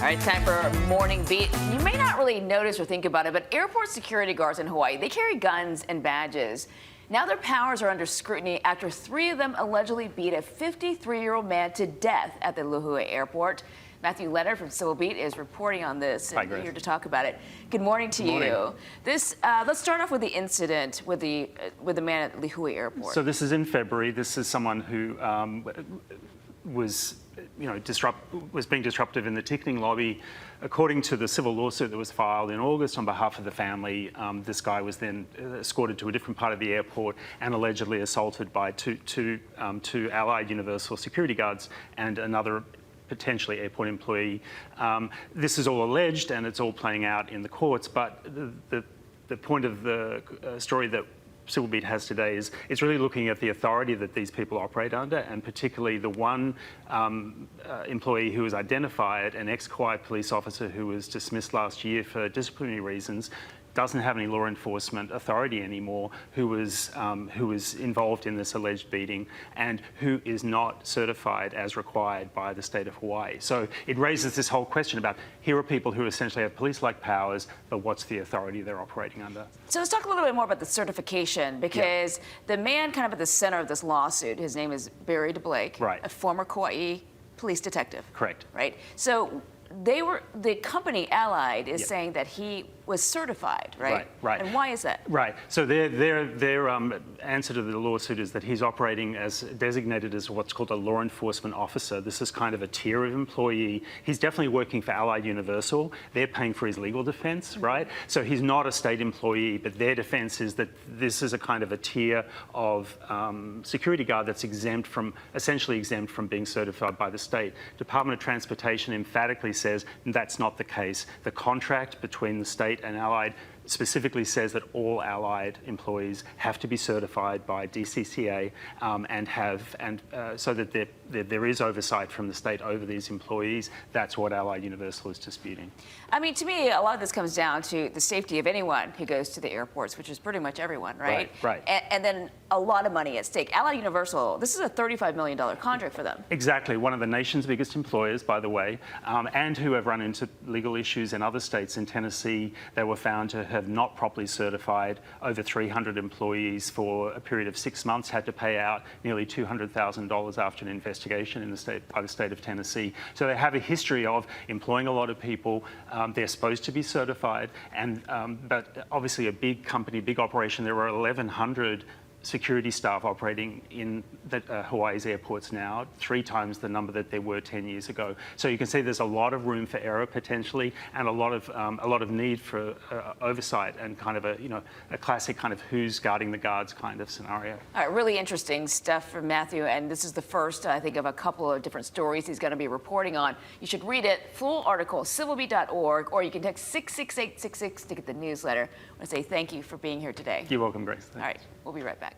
All right, time for Morning Beat. You may not really notice or think about it, but airport security guards in Hawaii, they carry guns and badges. Now their powers are under scrutiny after 3 of them allegedly beat a 53-year-old man to death at the Lihue airport. Matthew Leonard from Civil Beat is reporting on this and here to talk about it. Good morning to you. Let's start off with the incident with the man at Lihue airport. So this is in February. This is someone who was being disruptive in the ticketing lobby. According to the civil lawsuit that was filed in August on behalf of the family, this guy was then escorted to a different part of the airport and allegedly assaulted by two allied Universal security guards and another potentially airport employee. This is all alleged and it's all playing out in the courts, but the point of the story that Civil Beat has today is it's really looking at the authority that these people operate under, and particularly the one employee who was identified, an ex-Kauai police officer who was dismissed last year for disciplinary reasons, doesn't have any law enforcement authority anymore, who was involved in this alleged beating and who is not certified as required by the state of Hawaii. So it raises this whole question about here are people who essentially have police-like powers, but what's the authority they're operating under? So let's talk a little bit more about the certification, because the man kind of at the center of this lawsuit, his name is Barry DeBlake, a former Kauai police detective. Correct. Right. So the company Allied is saying that he was certified, right? Right. And why is that? Right. So their answer to the lawsuit is that he's operating as designated as what's called a law enforcement officer. This is kind of a tier of employee. He's definitely working for Allied Universal. They're paying for his legal defense, right? So he's not a state employee, but their defense is that this is a kind of a tier of security guard that's essentially exempt from being certified by the state. Department of Transportation emphatically says that's not the case. The contract between the state and Allied specifically says that all Allied employees have to be certified by DCCA so that there is oversight from the state over these employees. That's what Allied Universal is disputing. I mean, to me, a lot of this comes down to the safety of anyone who goes to the airports, which is pretty much everyone, right? Right. And then a lot of money at stake. Allied Universal, this is a $35 million contract for them. Exactly. One of the nation's biggest employers, by the way, and who have run into legal issues in other states. In Tennessee, they were found to have not properly certified over 300 employees for a period of 6 months, had to pay out nearly $200,000 after an investigation by the state of Tennessee. So they have a history of employing a lot of people. They're supposed to be certified, but obviously a big company, big operation. There are 1,100 security staff operating in Hawaii's airports now, 3 times the number that there were 10 years ago. So you can see there's a lot of room for error potentially, and a lot of need for oversight and kind of a classic kind of who's guarding the guards kind of scenario. All right, really interesting stuff from Matthew, and this is the first, I think, of a couple of different stories he's going to be reporting on. You should read it, full article, civilbeat.org, or you can text 66866 to get the newsletter. I want to say thank you for being here today. You're welcome, Grace. Thanks. All right, we'll be right back.